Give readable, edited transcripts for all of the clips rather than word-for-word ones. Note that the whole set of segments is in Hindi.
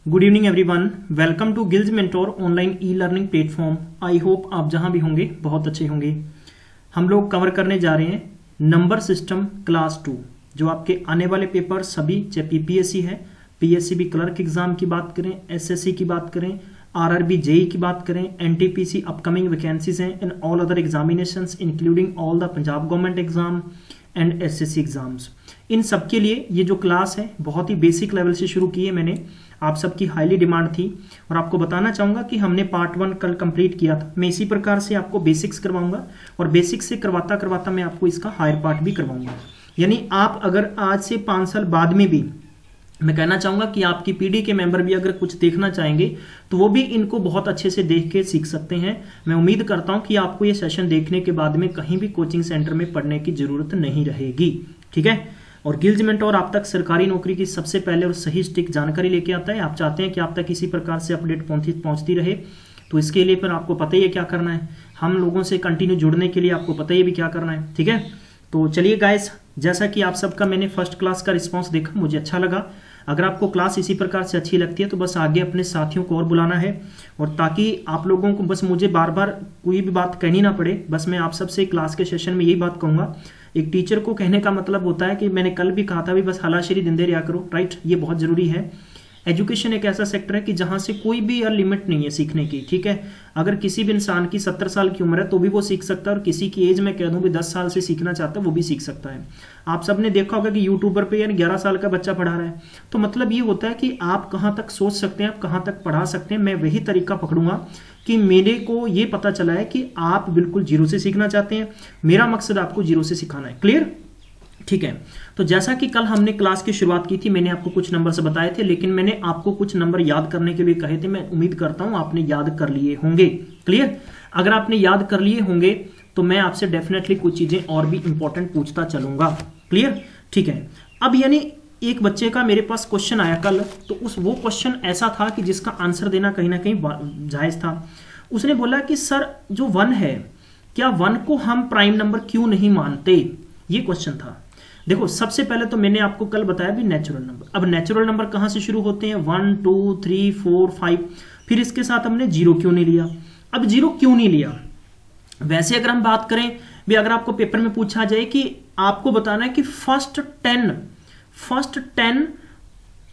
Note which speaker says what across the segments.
Speaker 1: Good evening everyone, welcome to Gill's Mentor online e learning platform. I hope आप जहां भी होंगे बहुत अच्छे होंगे। हम लोग कवर करने जा रहे हैं नंबर सिस्टम क्लास 2, जो आपके आने वाले पेपर सभी, चाहे पीपीएससी है, पीएससीबी क्लर्क एग्जाम की बात करें, एसएससी की बात करें, आरआरबी जेई की बात करें, एनटीपीसी अपकमिंग वैकेंसीज हैं and all other examinations including all the Punjab government exam and SSC exams. इन सब के लिए ये जो क्लास है बहुत ही बेसिक लेवल से शुरू की है मैंने, आप सबकी हाईली डिमांड थी और आपको बताना चाहूंगा कि हमने पार्ट 1 कल कंप्लीट किया था। मैं इसी प्रकार से आपको बेसिक्स करवाऊंगा और बेसिक्स से करवाता करवाता मैं आपको इसका हायर पार्ट भी करवाऊंगा। यानी आप अगर आज से 5 साल बाद में भी, मैं कहना चाहूंगा कि आपकी पीढ़ी के मेंबर भी अगर कुछ देखना चाहेंगे तो वो भी इनको बहुत अच्छे से देख के सीख सकते हैं। मैं उम्मीद करता हूं कि आपको ये सेशन देखने के बाद में कहीं भी कोचिंग सेंटर में पढ़ने की जरूरत नहीं रहेगी, ठीक है। और गिल्स मेंटोर आप तक सरकारी नौकरी की सबसे पहले और सही स्टिक जानकारी लेके आता है। आप चाहते हैं कि आप तक इसी प्रकार से अपडेट पहुंचती रहे, तो इसके लिए फिर आपको पता ही है क्या करना है। हम लोगों से कंटिन्यू जुड़ने के लिए आपको पता ही भी क्या करना है, ठीक है। तो चलिए गाइस, जैसा कि आप सबका मैंने फर्स्ट क्लास का रिस्पॉन्स देखा, मुझे अच्छा लगा। अगर आपको क्लास इसी प्रकार से अच्छी लगती है तो बस आगे अपने साथियों को और बुलाना है, और ताकि आप लोगों को बस मुझे बार बार कोई भी बात कहनी ना पड़े। बस मैं आप सबसे क्लास के सेशन में यही बात कहूंगा। एक टीचर को कहने का मतलब होता है कि मैंने कल भी कहा था भी बस हलाशेरी दिन दे रिया करो, राइट। ये बहुत जरूरी है। एजुकेशन एक ऐसा सेक्टर है कि जहां से कोई भी लिमिट नहीं है सीखने की, ठीक है। अगर किसी भी इंसान की 70 साल की उम्र है तो भी वो सीख सकता है, और किसी की एज में कह दूं भी 10 साल से सीखना चाहता है वो भी सीख सकता है। आप सबने देखा होगा कि यूट्यूबर पे यानी 11 साल का बच्चा पढ़ा रहा है, तो मतलब ये होता है कि आप कहां तक सोच सकते हैं, आप कहां तक पढ़ा सकते हैं। मैं वही तरीका पकड़ूंगा कि मेरे को ये पता चला है कि आप बिल्कुल जीरो से सीखना चाहते हैं। मेरा मकसद आपको जीरो से सिखाना है, क्लियर, ठीक है। तो जैसा कि कल हमने क्लास की शुरुआत की थी, मैंने आपको कुछ नंबर से बताए थे, लेकिन मैंने आपको कुछ नंबर याद करने के लिए कहे थे। मैं उम्मीद करता हूं आपने याद कर लिए होंगे, क्लियर। अगर आपने याद कर लिए होंगे तो मैं आपसे डेफिनेटली कुछ चीजें और भी इंपॉर्टेंट पूछता चलूंगा, क्लियर, ठीक है। अब यानी एक बच्चे का मेरे पास क्वेश्चन आया कल, तो वो क्वेश्चन ऐसा था कि जिसका आंसर देना कहीं ना कहीं जायज था। उसने बोला कि सर जो 1 है, क्या 1 को हम प्राइम नंबर क्यों नहीं मानते, ये क्वेश्चन था। देखो, सबसे पहले तो मैंने आपको कल बताया भी नेचुरल नंबर। अब नेचुरल नंबर कहां से शुरू होते हैं, 1 2 3 4 5, फिर इसके साथ हमने 0 क्यों नहीं लिया। अब 0 क्यों नहीं लिया, वैसे अगर हम बात करें भी, अगर आपको पेपर में पूछा जाए कि आपको बताना है कि फर्स्ट 10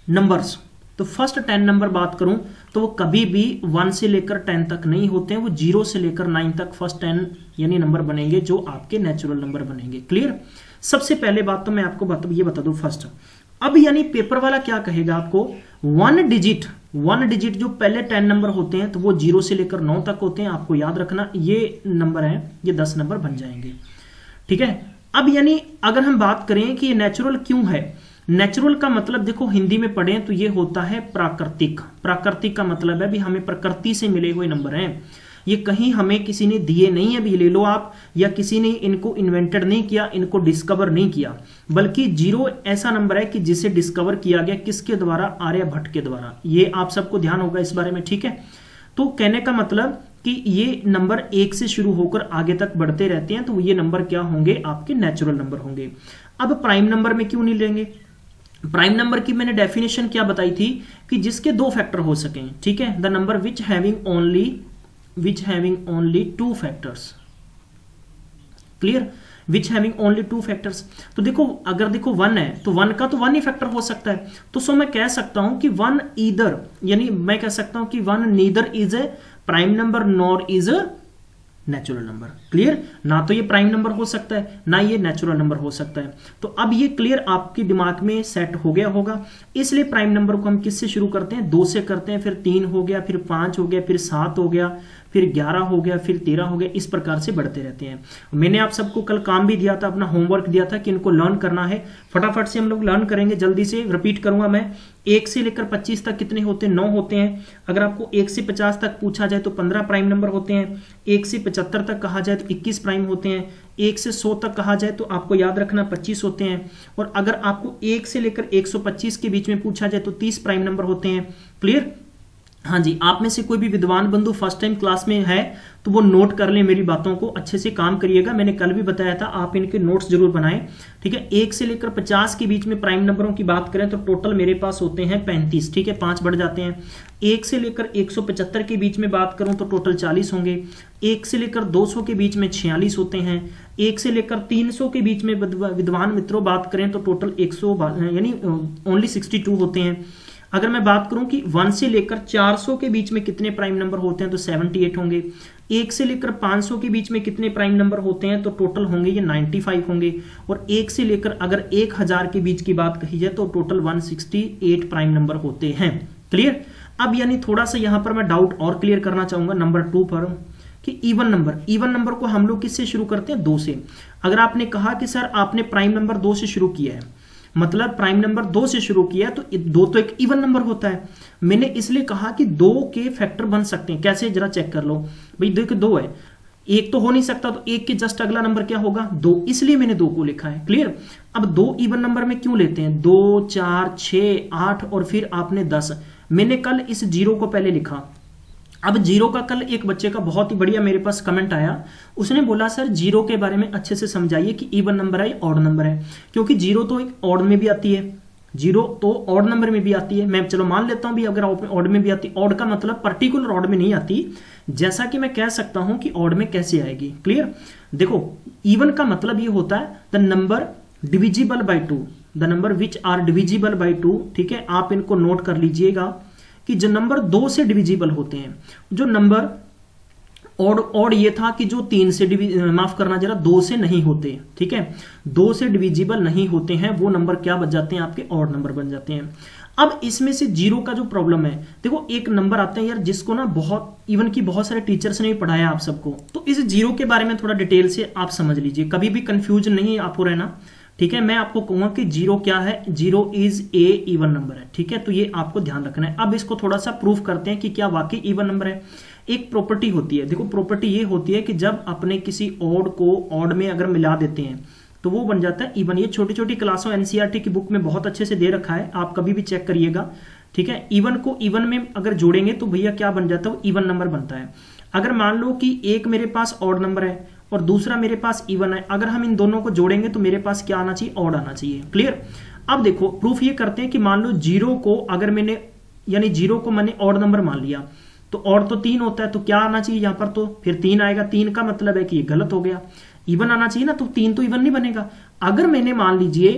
Speaker 1: नंबर्स, तो फर्स्ट 10 नंबर बात करूं तो वो कभी भी 1 से लेकर 10 तक नहीं होते हैं, वो 0 से लेकर 9 तक फर्स्ट 10 यानी नंबर बनेंगे जो आपके नेचुरल नंबर बनेंगे, क्लियर। सबसे पहले बात तो मैं आपको ये बता दूं फर्स्ट। अब यानी पेपर वाला क्या कहेगा आपको, 1 डिजिट जो पहले 10 नंबर होते हैं तो वो 0 से लेकर 9 तक होते हैं। आपको याद रखना ये नंबर है, ये 10 नंबर बन जाएंगे, ठीक है। अब यानी अगर हम बात करें कि ये नेचुरल क्यों है, नेचुरल का मतलब देखो हिंदी में पढ़ें तो ये होता है प्राकृतिक। प्राकृतिक का मतलब है भी हमें प्रकृति से मिले हुए नंबर हैं, ये कहीं हमें किसी ने दिए नहीं है भी ले लो आप, या किसी ने इनको इन्वेंटेड नहीं किया, इनको डिस्कवर नहीं किया, बल्कि 0 ऐसा नंबर है कि जिसे डिस्कवर किया गया किसके द्वारा, आर्यभट्ट के द्वारा। ये आप सबको ध्यान होगा इस बारे में, ठीक है। तो कहने का मतलब कि ये नंबर 1 से शुरू होकर आगे तक बढ़ते रहते हैं, तो ये नंबर क्या होंगे, आपके नेचुरल नंबर होंगे। अब प्राइम नंबर में क्यों नहीं लेंगे, प्राइम नंबर की मैंने डेफिनेशन क्या बताई थी कि जिसके 2 फैक्टर हो सकें, ठीक है। The number which having only 2 factors, clear, which having only 2 factors. तो देखो, अगर देखो 1 है तो 1 का तो 1 ही फैक्टर हो सकता है, तो सो मैं कह सकता हूं कि 1 ईदर, यानी मैं कह सकता हूं कि 1 neither is a prime number nor is a natural number, clear. ना तो ये प्राइम नंबर हो सकता है, ना ये नेचुरल नंबर हो सकता है। तो अब ये क्लियर आपके दिमाग में सेट हो गया होगा। इसलिए प्राइम नंबर को हम किससे शुरू करते हैं, 2 से करते हैं, फिर 3 हो गया, फिर 5 हो गया, फिर 7 हो गया, फिर 11 हो गया, फिर 13 हो गया, इस प्रकार से बढ़ते रहते हैं। मैंने आप सबको कल काम भी दिया था, अपना होमवर्क दिया था कि इनको लर्न करना है। फटाफट से हम लोग लर्न करेंगे, जल्दी से रिपीट करूंगा मैं। 1 से लेकर 25 तक कितने होते हैं, 9 होते हैं। अगर आपको 1 से 50 तक पूछा जाए तो 15 प्राइम नंबर होते हैं। 1 से 75 तक कहा जाए तो 21 प्राइम होते हैं। 1 से 100 तक कहा जाए तो आपको याद रखना 25 होते हैं। और अगर आपको 1 से लेकर 125 के बीच में पूछा जाए तो 30 प्राइम नंबर होते हैं, क्लियर। हाँ जी, आप में से कोई भी विद्वान बंधु फर्स्ट टाइम क्लास में है तो वो नोट कर ले, मेरी बातों को अच्छे से काम करिएगा। मैंने कल भी बताया था, आप इनके नोट्स जरूर बनाएं, ठीक है। 1 से लेकर 50 के बीच में प्राइम नंबरों की बात करें तो टोटल मेरे पास होते हैं 35, ठीक है, 5 बढ़ जाते हैं। 1 से लेकर 175 के बीच में बात करूं तो टोटल 40 होंगे। 1 से लेकर 200 के बीच में 46 होते हैं। 1 से लेकर 300 के बीच में विद्वान मित्रों बात करें तो टोटल 100 यानी ओनली 62 होते हैं। अगर मैं बात करूं कि 1 से लेकर 400 के बीच में कितने प्राइम नंबर होते हैं तो 78 होंगे। 1 से लेकर 500 के बीच में कितने प्राइम नंबर होते हैं तो टोटल होंगे ये 95 होंगे। और 1 से लेकर अगर 1000 के बीच की बात कही जाए तो टोटल 168 प्राइम नंबर होते हैं। क्लियर। अब यानी थोड़ा सा यहां पर मैं डाउट और क्लियर करना चाहूंगा नंबर 2 पर कि इवन नंबर को हम लोग किससे शुरू करते हैं? 2 से। अगर आपने कहा कि सर आपने प्राइम नंबर 2 से शुरू किया है, मतलब प्राइम नंबर 2 से शुरू किया तो 2 तो एक इवन नंबर होता है। मैंने इसलिए कहा कि 2 के फैक्टर बन सकते हैं। कैसे, जरा चेक कर लो भाई। देखो 2 है, 1 तो हो नहीं सकता, तो 1 के जस्ट अगला नंबर क्या होगा? 2, इसलिए मैंने 2 को लिखा है। क्लियर। अब 2 इवन नंबर में क्यों लेते हैं? 2, 4, 6, 8 और फिर आपने 10। मैंने कल इस 0 को पहले लिखा। अब 0 का कल एक बच्चे का बहुत ही बढ़िया मेरे पास कमेंट आया, उसने बोला सर 0 के बारे में अच्छे से समझाइए कि इवन नंबर है या ऑड नंबर है, क्योंकि 0 तो एक ऑड में भी आती है, 0 तो ऑड नंबर में भी आती है। मैं चलो मान लेता हूं भी अगर ऑड में भी आती, ऑड का मतलब पर्टिकुलर ऑड में नहीं आती, जैसा कि मैं कह सकता हूं कि ऑड में कैसे आएगी। क्लियर। देखो इवन का मतलब ये होता है the number divisible by 2, the number which are divisible by 2, ठीक है। आप इनको नोट कर लीजिएगा कि जो नंबर 2 से डिविजिबल होते हैं, जो नंबर ऑड ये था कि जो 3 से माफ करना जरा 2 से नहीं होते, ठीक है, 2 से डिविजिबल नहीं होते हैं, वो नंबर क्या बन जाते हैं? आपके ऑड नंबर बन जाते हैं। अब इसमें से 0 का जो प्रॉब्लम है, देखो एक नंबर आता है यार जिसको ना बहुत इवन की बहुत सारे टीचर्स ने भी पढ़ाया आप सबको, तो इस 0 के बारे में थोड़ा डिटेल से आप समझ लीजिए, कभी भी कंफ्यूज नहीं आपको रहना, ठीक है। मैं आपको कहूंगा कि 0 क्या है? 0 इज ए इवन नंबर है, ठीक है, तो ये आपको ध्यान रखना है। अब इसको थोड़ा सा प्रूफ करते हैं कि क्या वाकई इवन नंबर है। एक प्रॉपर्टी होती है, देखो प्रॉपर्टी ये होती है कि जब अपने किसी ऑड को ऑड में अगर मिला देते हैं तो वो बन जाता है इवन। ये छोटी छोटी क्लासों एनसीईआरटी की बुक में बहुत अच्छे से दे रखा है, आप कभी भी चेक करिएगा, ठीक है। इवन को इवन में अगर जोड़ेंगे तो भैया क्या बन जाता है? वो इवन नंबर बनता है। अगर मान लो कि एक मेरे पास ऑड नंबर है और दूसरा मेरे पास इवन है, अगर हम इन दोनों को जोड़ेंगे तो मेरे पास क्या आना चाहिए? ऑड आना चाहिए। क्लियर। अब देखो प्रूफ ये करते हैं कि मान लो 0 को अगर मैंने यानी 0 को मैंने ऑड नंबर मान लिया तो ऑड तो 3 होता है, तो क्या आना चाहिए यहां पर? तो फिर 3 आएगा। 3 का मतलब है कि ये गलत हो गया, इवन आना चाहिए ना, तो 3 तो इवन नहीं बनेगा। अगर मैंने मान लीजिए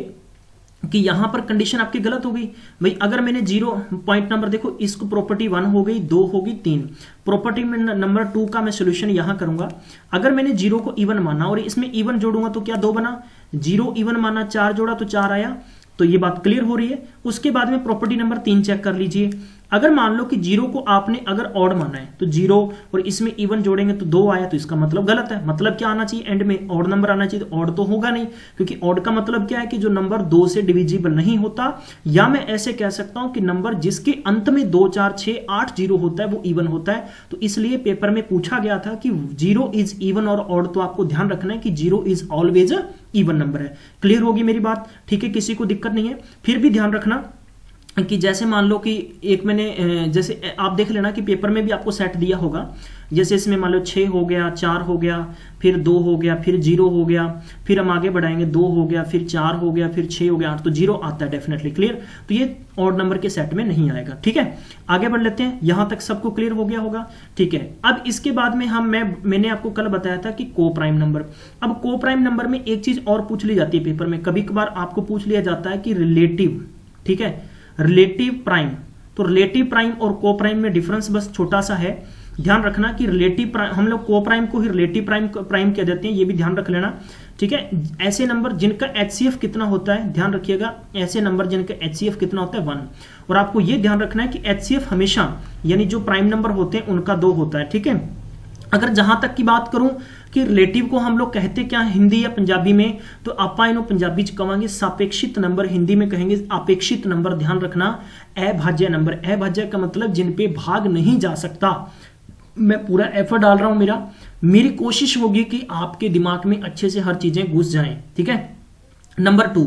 Speaker 1: कि यहां पर कंडीशन आपकी गलत हो गई भाई, अगर मैंने 0 पॉइंट नंबर देखो, इसको प्रॉपर्टी 1 हो गई, 2 होगी, 3, प्रॉपर्टी में नंबर 2 का मैं सोल्यूशन यहां करूंगा। अगर मैंने 0 को इवन माना और इसमें इवन जोड़ूंगा तो क्या 2 बना? 0 इवन माना, 4 जोड़ा तो 4 आया, तो ये बात क्लियर हो रही है। उसके बाद में प्रॉपर्टी नंबर 3 चेक कर लीजिए। अगर मान लो कि 0 को आपने अगर ऑड माना है तो 0 और इसमें इवन जोड़ेंगे तो 2 आया, तो इसका मतलब गलत है। मतलब क्या आना चाहिए? एंड में ऑड नंबर आना चाहिए, तो ऑड तो होगा नहीं, क्योंकि ऑड का मतलब क्या है कि जो नंबर 2 से डिविजिबल नहीं होता, या मैं ऐसे कह सकता हूं कि नंबर जिसके अंत में 2, 4, 6, 8 0 होता है वो इवन होता है। तो इसलिए पेपर में पूछा गया था कि 0 इज इवन और ऑड, तो आपको ध्यान रखना है कि 0 इज ऑलवेज इवन नंबर है। क्लियर होगी मेरी बात? ठीक है, किसी को दिक्कत नहीं है। फिर भी ध्यान रखना कि जैसे मान लो कि एक मैंने जैसे आप देख लेना कि पेपर में भी आपको सेट दिया होगा, जैसे इसमें मान लो 6 हो गया, 4 हो गया, फिर 2 हो गया, फिर 0 हो गया, फिर हम आगे बढ़ाएंगे 2 हो गया, फिर 4 हो गया, फिर 6 हो गया, 8, तो 0 आता है डेफिनेटली। क्लियर। तो ये ऑड नंबर के सेट में नहीं आएगा। ठीक है, आगे बढ़ लेते हैं। यहां तक सबको क्लियर हो गया होगा। ठीक है, अब इसके बाद में मैंने आपको कल बताया था कि को प्राइम नंबर। अब को प्राइम नंबर में एक चीज और पूछ ली जाती है पेपर में, कभी कभार आपको पूछ लिया जाता है कि रिलेटिव, ठीक है, रिलेटिव प्राइम। तो रिलेटिव प्राइम और को प्राइम में डिफरेंस बस छोटा सा है, ध्यान रखना कि रिलेटिव प्राइम, हम लोग को प्राइम को ही रिलेटिव प्राइम कह देते हैं, ये भी ध्यान रख लेना। ठीक है, ऐसे नंबर जिनका HCF कितना होता है, ध्यान रखिएगा, ऐसे नंबर जिनका HCF कितना होता है 1। और आपको ये ध्यान रखना है कि HCF हमेशा यानी जो प्राइम नंबर होते हैं उनका 2 होता है। ठीक है, अगर जहां तक की बात करूं कि रिलेटिव को हम लोग कहते क्या हिंदी या पंजाबी में, तो आपा इन्हों पंजाबी च कहेंगे सापेक्षित नंबर, हिंदी में कहेंगे अपेक्षित नंबर। ध्यान रखना, अभाज्य नंबर, अभाज्य का मतलब जिन पे भाग नहीं जा सकता। मैं पूरा एफर्ट डाल रहा हूं, मेरी कोशिश होगी कि आपके दिमाग में अच्छे से हर चीजें घुस जाएं। ठीक है, नंबर 2,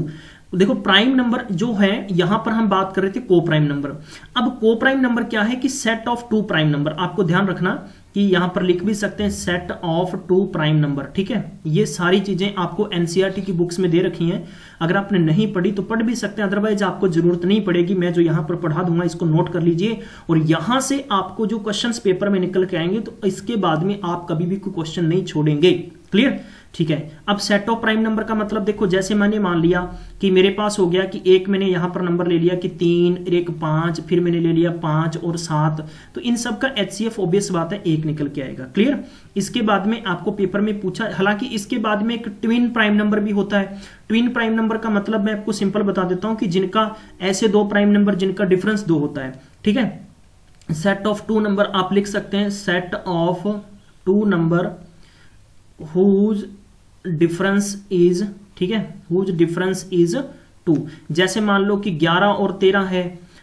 Speaker 1: देखो प्राइम नंबर जो है यहां पर हम बात कर रहे थे को प्राइम नंबर। अब को प्राइम नंबर क्या है कि set of two prime number. आपको ध्यान रखना कि यहां पर लिख भी सकते हैं set of two prime number, ठीक है। ये सारी चीजें आपको एनसीईआरटी की बुक्स में दे रखी हैं, अगर आपने नहीं पढ़ी तो पढ़ भी सकते हैं, अदरवाइज आपको जरूरत नहीं पड़ेगी। मैं जो यहां पर पढ़ा दूंगा इसको नोट कर लीजिए, और यहां से आपको जो क्वेश्चंस पेपर में निकल के आएंगे तो इसके बाद में आप कभी भी कोई क्वेश्चन नहीं छोड़ेंगे। क्लियर, ठीक है। अब सेट ऑफ प्राइम नंबर का मतलब देखो, जैसे मैंने मान लिया कि मेरे पास हो गया कि एक मैंने यहां पर नंबर ले लिया कि 3, एक 5, फिर मैंने ले लिया 5 और 7, तो इन सब का एचसीएफ ऑब्वियस बात है 1 निकल के आएगा। क्लियर। इसके बाद में आपको पेपर में पूछा, हालांकि इसके बाद में एक ट्विन प्राइम नंबर भी होता है। ट्विन प्राइम नंबर का मतलब मैं आपको सिंपल बता देता हूं कि जिनका ऐसे 2 प्राइम नंबर जिनका डिफरेंस 2 होता है, ठीक है। सेट ऑफ 2 नंबर आप लिख सकते हैं set of 2 number whose difference is, ठीक है, हुज डिफरेंस इज 2। जैसे मान लो कि 11 और 13 है,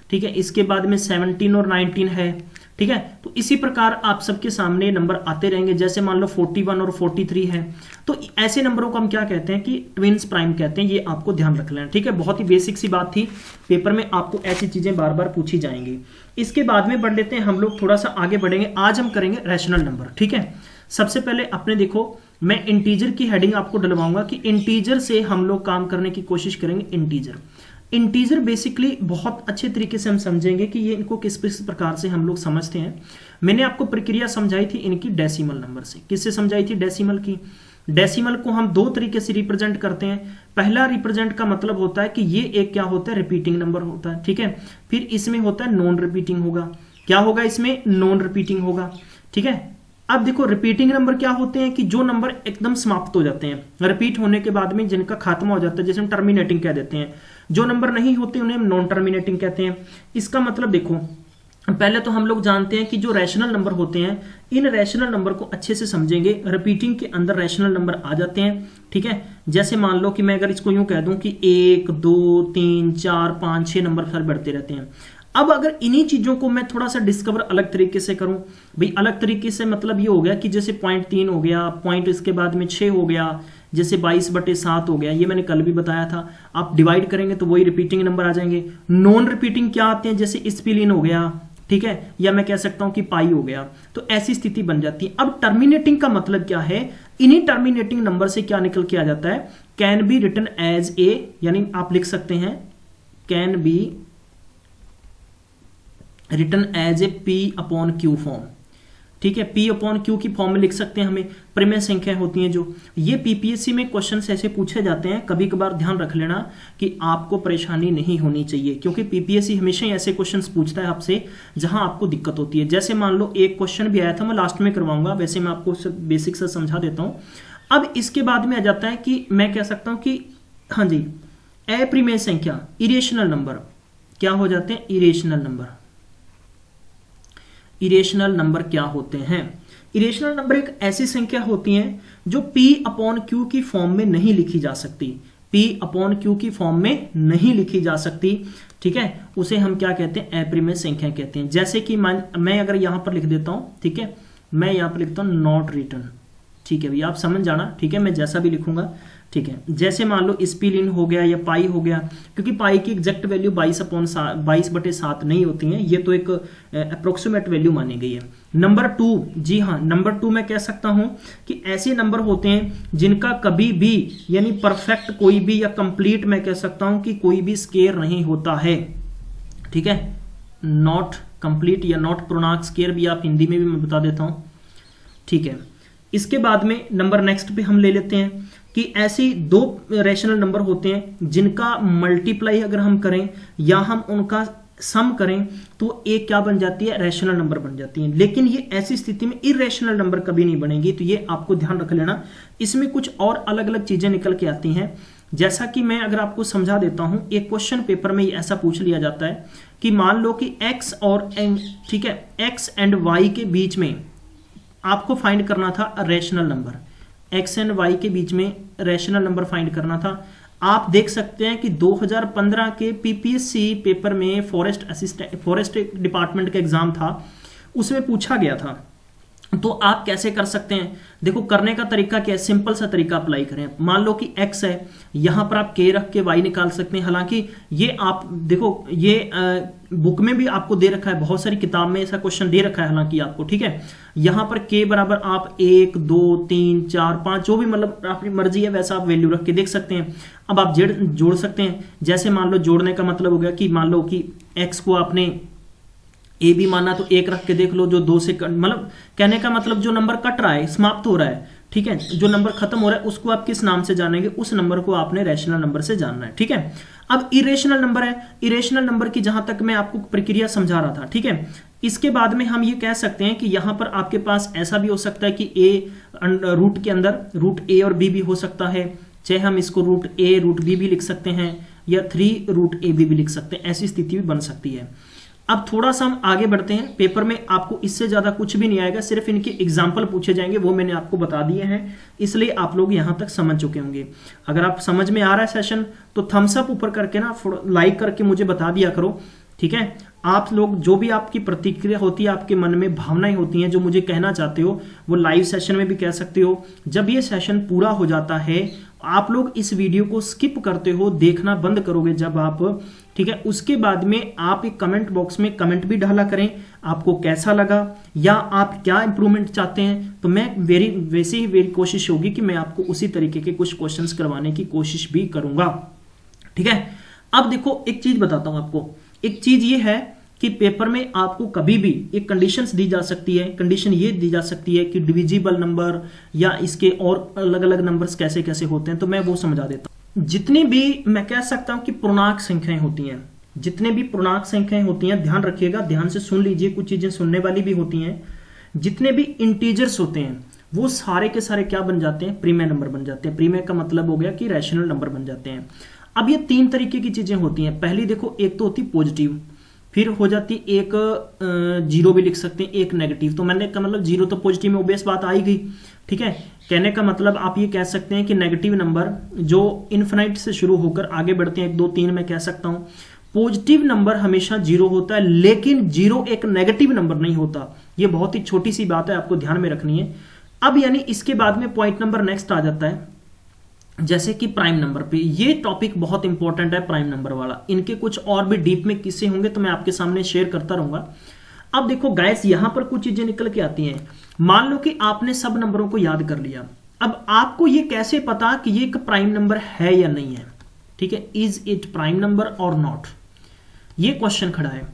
Speaker 1: ठीक है, इसके बाद में 17 और 19 है, ठीक है। तो इसी प्रकार आप सबके सामने नंबर आते रहेंगे। जैसे मान लो 41 और 43 है, तो ऐसे नंबरों को हम क्या कहते हैं कि ट्विन्स प्राइम कहते हैं। ये आपको ध्यान रख लेना, ठीक है। बहुत ही बेसिक सी बात थी, पेपर में आपको ऐसी चीजें बार बार पूछी जाएंगी। इसके बाद में बढ़ लेते हैं हम लोग, थोड़ा सा आगे बढ़ेंगे। आज हम करेंगे रैशनल नंबर, ठीक है। सबसे पहले अपने देखो, मैं इंटीजर की हेडिंग आपको डलवाऊंगा कि इंटीजर से हम लोग काम करने की कोशिश करेंगे। इंटीजर बेसिकली बहुत अच्छे तरीके से हम समझेंगे कि ये इनको किस प्रकार से हम लोग समझते हैं। मैंने आपको प्रक्रिया समझाई थी इनकी डेसिमल नंबर से। किससे समझाई थी? डेसिमल की। डेसिमल को हम 2 तरीके से रिप्रेजेंट करते हैं। पहला रिप्रेजेंट का मतलब होता है कि ये एक क्या होता है, रिपीटिंग नंबर होता है, ठीक है। फिर इसमें होता है नॉन रिपीटिंग होगा। क्या होगा इसमें? नॉन रिपीटिंग होगा, ठीक है। अब देखो रिपीटिंग नंबर क्या होते हैं कि जो नंबर एकदम समाप्त हो जाते हैं, रिपीट होने के बाद में जिनका खात्मा हो जाता है, जैसे हम टर्मिनेटिंग कह देते हैं। जो नंबर नहीं होते उन्हें हम नॉन टर्मिनेटिंग कहते हैं। इसका मतलब देखो, पहले तो हम लोग जानते हैं कि जो रैशनल नंबर होते हैं, इन रैशनल नंबर को अच्छे से समझेंगे। रिपीटिंग के अंदर रैशनल नंबर आ जाते हैं, ठीक है। जैसे मान लो कि मैं अगर इसको यूं कह दूं कि 1, 2, 3, 4, 5, 6 नंबर फिर बढ़ते रहते हैं। अब अगर इन्हीं चीजों को मैं थोड़ा सा डिस्कवर अलग तरीके से करूं, भाई अलग तरीके से मतलब ये हो गया कि जैसे 0.3 हो गया, पॉइंट इसके बाद में 6 हो गया, जैसे 22/7 हो गया, ये मैंने कल भी बताया था। आप डिवाइड करेंगे तो वही रिपीटिंग नंबर आ जाएंगे। नॉन रिपीटिंग क्या आते हैं? जैसे स्पिलिन हो गया, ठीक है, या मैं कह सकता हूं कि पाई हो गया। तो ऐसी स्थिति बन जाती है। अब टर्मिनेटिंग का मतलब क्या है? इन्हीं टर्मिनेटिंग नंबर से क्या निकल के आ जाता है? Can be written as a, यानी आप लिख सकते हैं can be written as a P/Q form, ठीक है। P/Q की फॉर्म में लिख सकते हैं। हमें परिमेय संख्या होती हैं जो, ये पीपीएससी में क्वेश्चंस ऐसे पूछे जाते हैं। कभी कभार ध्यान रख लेना कि आपको परेशानी नहीं होनी चाहिए, क्योंकि पीपीएससी हमेशा ही ऐसे क्वेश्चंस पूछता है आपसे जहां आपको दिक्कत होती है। जैसे मान लो एक क्वेश्चन भी आया था, मैं लास्ट में करवाऊंगा, वैसे मैं आपको बेसिक से समझा देता हूं। अब इसके बाद में आ जाता है कि मैं कह सकता हूं कि हाँ जी, अप्रिमेय संख्या, इरेशनल नंबर क्या हो जाते हैं? Irrational number. इरेशनल नंबर क्या होते हैं? इरेशनल नंबर एक ऐसी संख्या होती है जो P/Q की फॉर्म में नहीं लिखी जा सकती। P/Q की फॉर्म में नहीं लिखी जा सकती, ठीक है। उसे हम क्या कहते हैं? अप्रिमेय संख्या कहते हैं। जैसे कि मैं अगर यहां पर लिख देता हूं, ठीक है, मैं यहां पर लिखता हूं नॉट रिटर्न, ठीक है भैया, आप समझ जाना, ठीक है। मैं जैसा भी लिखूंगा, ठीक है। जैसे मान लो स्पिलिन हो गया या पाई हो गया, क्योंकि पाई की एग्जैक्ट वैल्यू 22/7 नहीं होती है, ये तो एक अप्रोक्सीमेट वैल्यू मानी गई है। नंबर 2, जी हाँ, नंबर 2 मैं कह सकता हूं कि ऐसे नंबर होते हैं जिनका कभी भी, यानी परफेक्ट कोई भी या कंप्लीट मैं कह सकता हूं कि कोई भी स्केयर नहीं होता है, ठीक है। नॉट कंप्लीट या नॉट प्रोनाक्स स्केयर भी आप हिंदी में भी मैं बता देता हूं, ठीक है। इसके बाद में नंबर नेक्स्ट पे हम ले लेते हैं कि ऐसी 2 रैशनल नंबर होते हैं जिनका मल्टीप्लाई अगर हम करें या हम उनका सम करें तो एक क्या बन जाती है? रैशनल नंबर बन जाती है। लेकिन ये ऐसी स्थिति में इरेशनल नंबर कभी नहीं बनेगी, तो ये आपको ध्यान रख लेना। इसमें कुछ और अलग अलग चीजें निकल के आती हैं। जैसा कि मैं अगर आपको समझा देता हूं, एक क्वेश्चन पेपर में ऐसा पूछ लिया जाता है कि मान लो कि x और n, ठीक है, x एंड y के बीच में आपको फाइंड करना था rational number. x and y के बीच में रैशनल नंबर फाइंड करना था। आप देख सकते हैं कि 2015 के पीपीएससी पेपर में फॉरेस्ट डिपार्टमेंट का एग्जाम था, उसमें पूछा गया था तो आप कैसे कर सकते हैं, देखो करने का तरीका क्या है, सिंपल सा तरीका अप्लाई करें। मान लो कि x है, यहां पर आप k रख के y निकाल सकते हैं। हालांकि ये आप देखो ये बुक में भी आपको दे रखा है, बहुत सारी किताब में ऐसा क्वेश्चन दे रखा है हालांकि आपको, ठीक है। यहां पर k बराबर आप 1 2 3 4 5 जो भी मतलब अपनी मर्जी है वैसा आप वैल्यू रख के देख सकते हैं। अब आप जोड़ सकते हैं, जैसे मान लो जोड़ने का मतलब हो गया कि मान लो कि x को आपने ए बी माना तो 1 रख के देख लो, जो 2 से मतलब कहने का मतलब जो नंबर कट रहा है, समाप्त हो रहा है, ठीक है, जो नंबर खत्म हो रहा है उसको आप किस नाम से जानेंगे, उस नंबर को आपने रैशनल नंबर से जानना है, ठीक है। अब इरेशनल नंबर है, इरेशनल नंबर की जहां तक मैं आपको प्रक्रिया समझा रहा था, ठीक है। इसके बाद में हम ये कह सकते हैं कि यहां पर आपके पास ऐसा भी हो सकता है कि ए रूट के अंदर रूट ए और बी भी हो सकता है, चाहे हम इसको रूट ए रूट बी भी लिख सकते हैं या 3 रूट ए बी भी लिख सकते हैं, ऐसी स्थिति भी बन सकती है। अब थोड़ा सा हम आगे बढ़ते हैं, पेपर में आपको इससे ज्यादा कुछ भी नहीं आएगा, सिर्फ इनके एग्जाम्पल पूछे जाएंगे, वो मैंने आपको बता दिए हैं, इसलिए आप लोग यहां तक समझ चुके होंगे। अगर आप समझ में आ रहा है सेशन तो थम्स अप ऊपर करके ना लाइक करके मुझे बता दिया करो, ठीक है। आप लोग जो भी आपकी प्रतिक्रिया होती है, आपके मन में भावनाएं होती हैं जो मुझे कहना चाहते हो, वो लाइव सेशन में भी कह सकते हो। जब ये सेशन पूरा हो जाता है आप लोग इस वीडियो को स्किप करते हो, देखना बंद करोगे जब आप, ठीक है। उसके बाद में आप एक कमेंट बॉक्स में कमेंट भी डाला करें, आपको कैसा लगा या आप क्या इंप्रूवमेंट चाहते हैं, तो मैं वैसे ही मेरी कोशिश होगी कि मैं आपको उसी तरीके के कुछ क्वेश्चंस करवाने की कोशिश भी करूंगा, ठीक है। अब देखो एक चीज बताता हूं आपको, एक चीज ये है कि पेपर में आपको कभी भी एक कंडीशंस दी जा सकती है, कंडीशन ये दी जा सकती है कि डिविजिबल नंबर या इसके और अलग अलग नंबर्स कैसे कैसे होते हैं, तो मैं वो समझा देता हूं। जितनी भी मैं कह सकता हूं कि पूर्णांक संख्याएं होती हैं, जितने भी पूर्णांक संख्याएं होती हैं, ध्यान रखिएगा, ध्यान से सुन लीजिए, कुछ चीजें सुनने वाली भी होती हैं। जितने भी इंटीजर्स होते हैं वो सारे के सारे क्या बन जाते हैं, प्रीमेय नंबर बन जाते हैं। प्रीमेय का मतलब हो गया कि रैशनल नंबर बन जाते हैं। अब ये 3 तरीके की चीजें होती हैं। पहली देखो, एक तो होती पॉजिटिव, फिर हो जाती एक जीरो भी लिख सकते हैं, एक नेगेटिव। तो मैंने कहा मतलब जीरो तो पॉजिटिव में ओबियस बात आई गई, ठीक है। कहने का मतलब आप ये कह सकते हैं कि नेगेटिव नंबर जो इन्फिनाइट से शुरू होकर आगे बढ़ते हैं, 1 2 3 मैं कह सकता हूं पॉजिटिव नंबर हमेशा जीरो होता है, लेकिन जीरो एक नेगेटिव नंबर नहीं होता। ये बहुत ही छोटी सी बात है, आपको ध्यान में रखनी है। अब यानी इसके बाद में पॉइंट नंबर नेक्स्ट आ जाता है, जैसे कि प्राइम नंबर पे। ये टॉपिक बहुत इंपॉर्टेंट है प्राइम नंबर वाला, इनके कुछ और भी डीप में किस्से होंगे तो मैं आपके सामने शेयर करता रहूंगा। अब देखो गाइस, यहां पर कुछ चीजें निकल के आती हैं। मान लो कि आपने सब नंबरों को याद कर लिया, अब आपको ये कैसे पता कि ये एक प्राइम नंबर है या नहीं है, ठीक है। इज इट प्राइम नंबर और नॉट, ये क्वेश्चन खड़ा है।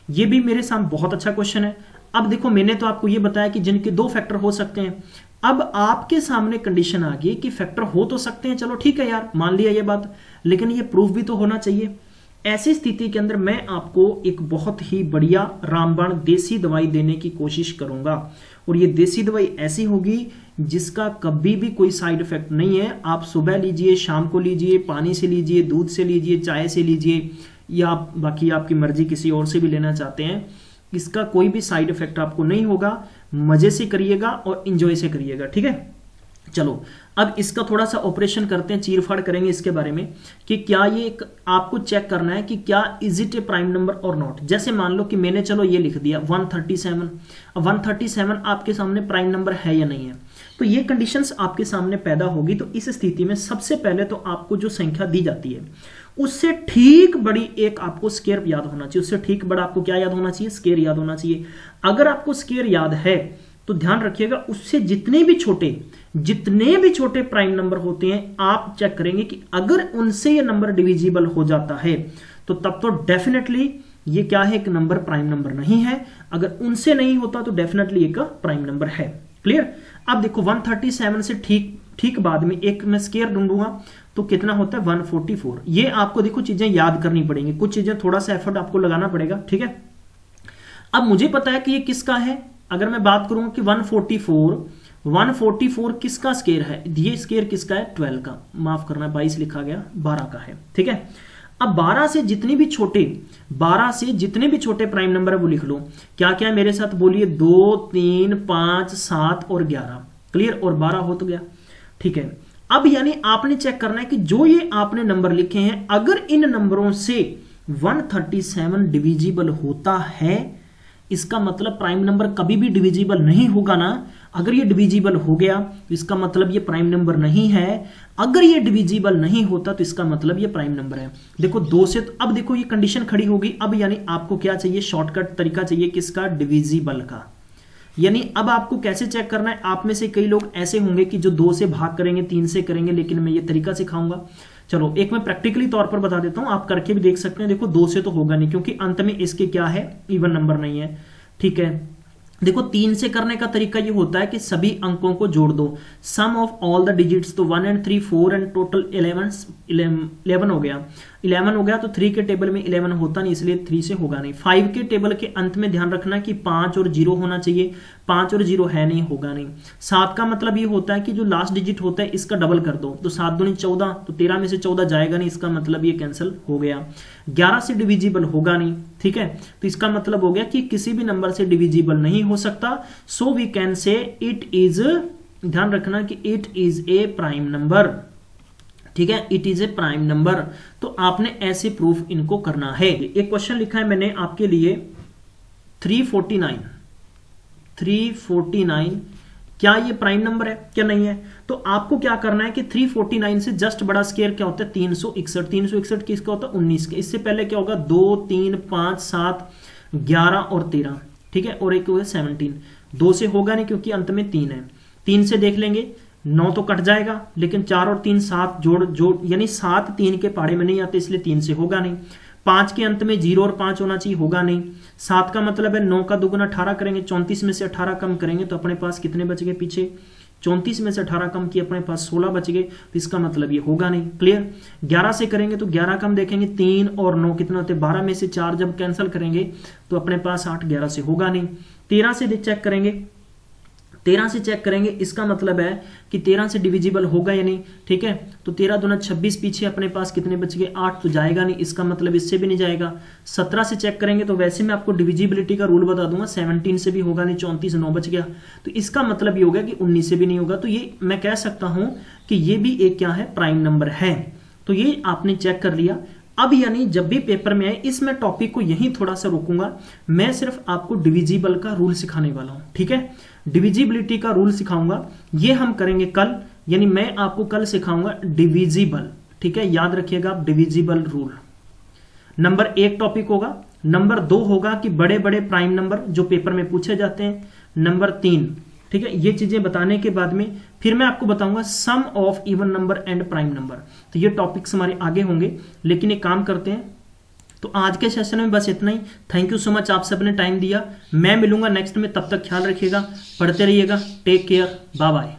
Speaker 1: ये भी मेरे सामने बहुत अच्छा क्वेश्चन है। अब देखो मैंने तो आपको ये बताया कि जिनके 2 फैक्टर हो सकते हैं। अब आपके सामने कंडीशन आ गई कि फैक्टर हो तो सकते हैं, चलो ठीक है यार, मान लिया ये बात, लेकिन ये प्रूफ भी तो होना चाहिए। ऐसी स्थिति के अंदर मैं आपको एक बहुत ही बढ़िया रामबाण देसी दवाई देने की कोशिश करूंगा, और ये देसी दवाई ऐसी होगी जिसका कभी भी कोई साइड इफेक्ट नहीं है। आप सुबह लीजिए, शाम को लीजिए, पानी से लीजिए, दूध से लीजिए, चाय से लीजिए, या बाकी आपकी मर्जी किसी और से भी लेना चाहते हैं, इसका कोई भी साइड इफेक्ट आपको नहीं होगा। मजे से करिएगा और इंजॉय से करिएगा, ठीक है। चलो अब इसका थोड़ा सा ऑपरेशन करते हैं, चीरफाड़ करेंगे इसके बारे में कि क्या ये एक आपको चेक करना है कि क्या is it A prime number और नॉट। जैसे मान लो कि मैंने चलो ये लिख दिया 137, अब 137 आपके सामने प्राइम नंबर है या नहीं है, तो ये कंडीशंस आपके सामने पैदा होगी। तो इस स्थिति में सबसे पहले तो आपको जो संख्या दी जाती है उससे ठीक बड़ी एक आपको स्केयर याद होना चाहिए। उससे ठीक बड़ा आपको क्या याद होना चाहिए, स्केयर याद होना चाहिए। अगर आपको स्केयर याद है तो ध्यान रखिएगा, उससे जितने भी छोटे प्राइम नंबर होते हैं आप चेक करेंगे कि अगर उनसे ये नंबर डिविजिबल हो जाता है तो तब तो डेफिनेटली ये क्या है, एक नंबर प्राइम नंबर नहीं है। अगर उनसे नहीं होता तो डेफिनेटली एक प्राइम नंबर है। क्लियर। अब देखो 137 से ठीक बाद में एक मैं स्केयर ढूंढूंगा तो कितना होता है 144। ये आपको देखो चीजें याद करनी पड़ेंगी, कुछ चीजें थोड़ा सा एफर्ट आपको लगाना पड़ेगा, ठीक है। अब मुझे पता है कि ये किसका है। अगर मैं बात करूं कि 144 किसका स्केयर है, ये स्केयर किसका है, 12 का, माफ करना 22 लिखा गया, 12 का है, ठीक है। अब 12 से जितने भी छोटे प्राइम नंबर है वो लिख लो। क्या क्या है मेरे साथ बोलिए, 2 3 5 7 और 11। क्लियर। और 12 हो तो गया, ठीक है। अब यानी आपने चेक करना है कि जो ये आपने नंबर लिखे हैं अगर इन नंबरों से 137 डिविजिबल होता है इसका मतलब प्राइम नंबर कभी भी डिविजिबल नहीं होगा ना। अगर ये डिविजिबल हो गया तो इसका मतलब ये प्राइम नंबर नहीं है, अगर ये डिविजिबल नहीं होता तो इसका मतलब ये प्राइम नंबर है। देखो 2 से, तो अब देखो ये कंडीशन खड़ी होगी। अब यानी आपको क्या चाहिए, शॉर्टकट तरीका चाहिए किसका, डिविजिबल का। यानी अब आपको कैसे चेक करना है, आप में से कई लोग ऐसे होंगे कि जो 2 से भाग करेंगे, 3 से करेंगे, लेकिन मैं ये तरीका सिखाऊंगा। चलो एक मैं प्रैक्टिकली तौर पर बता देता हूं, आप करके भी देख सकते हैं। देखो 2 से तो होगा नहीं, क्योंकि अंत में इसके क्या है, इवन नंबर नहीं है, ठीक है। देखो 3 से करने का तरीका ये होता है कि सभी अंकों को जोड़ दो, सम ऑफ ऑल द डिजिट्स, तो 1 and 3 4 एंड टोटल 11 हो गया। 11 हो गया तो 3 के टेबल में 11 होता नहीं, इसलिए 3 से होगा नहीं। 5 के टेबल के अंत में ध्यान रखना कि 5 और 0 होना चाहिए, 5 और 0 है नहीं, होगा नहीं। 7 का मतलब ये होता है कि जो लास्ट डिजिट होता है इसका डबल कर दो, तो 7 दूनी 14, तो 13 में से 14 जाएगा नहीं, इसका मतलब ये कैंसिल हो गया। 11 से डिविजिबल होगा नहीं, ठीक है, तो इसका मतलब हो गया कि किसी भी नंबर से डिविजिबल नहीं हो सकता। So we can say it is, ध्यान रखना कि it is a prime number, ठीक है, it is a prime number. तो आपने ऐसे प्रूफ इनको करना है। एक क्वेश्चन लिखा है मैंने आपके लिए, 349 क्या ये प्राइम नंबर है क्या नहीं है। तो आपको क्या करना है कि 349 से जस्ट बड़ा स्केयर क्या होता है, 361। 361 किसका होता है, 19 का। इससे पहले क्या होगा, 2 3 5 7 11 और 13, ठीक है, और एक होगा 17। 2 से होगा नहीं क्योंकि अंत में 3 है। 3 से देख लेंगे, 9 तो कट जाएगा, लेकिन 4 और 3 7 जोड़ यानी 7 3 के पहाड़े में नहीं आते, इसलिए 3 से होगा नहीं। 5 के अंत में 0 और 5 होना चाहिए, होगा नहीं। 7 का मतलब है 9 का दुगुना 18 करेंगे, 34 में से 18 कम करेंगे तो अपने पास कितने बच गए पीछे, 34 में से 18 कम किए अपने पास 16 बच गए, तो इसका मतलब ये होगा नहीं। क्लियर। 11 से करेंगे तो 11 कम देखेंगे, 3 और 9 कितना होते हैं, 12 में से 4 जब कैंसिल करेंगे तो अपने पास 8, 11 से होगा नहीं। 13 से चेक करेंगे, 13 से चेक करेंगे, इसका मतलब है कि 13 से डिविजिबल होगा या नहीं, ठीक है। तो 13 दूना 26, पीछे अपने पास कितने बच गए, 8, तो जाएगा नहीं, इसका मतलब इससे भी नहीं जाएगा। 17 से चेक करेंगे तो वैसे मैं आपको डिविजिबिलिटी का रूल बता दूंगा, 17 से भी होगा नहीं, 34 9 बच गया, तो इसका मतलब ये होगा कि 19 से भी नहीं होगा। तो ये मैं कह सकता हूं कि ये भी एक क्या है, प्राइम नंबर है। तो ये आपने चेक कर लिया। अब यानी जब भी पेपर में आए, इसमें टॉपिक को यहीं थोड़ा सा रोकूंगा, मैं सिर्फ आपको डिविजिबल का रूल सिखाने वाला हूं, ठीक है। डिविजिबिलिटी का रूल सिखाऊंगा, ये हम करेंगे कल, यानी मैं आपको कल सिखाऊंगा डिविजिबल, ठीक है, याद रखिएगा आप, डिविजिबल रूल। नंबर 1 टॉपिक होगा। नंबर 2 होगा कि बड़े बड़े प्राइम नंबर जो पेपर में पूछे जाते हैं। नंबर 3, ठीक है, ये चीजें बताने के बाद में फिर मैं आपको बताऊंगा sum of even number and prime number. तो ये टॉपिक्स हमारे आगे होंगे, लेकिन एक काम करते हैं, तो आज के सेशन में बस इतना ही। थैंक यू सो मच, आप सबने टाइम दिया। मैं मिलूंगा नेक्स्ट में, तब तक ख्याल रखिएगा, पढ़ते रहिएगा, टेक केयर, बाय बाय।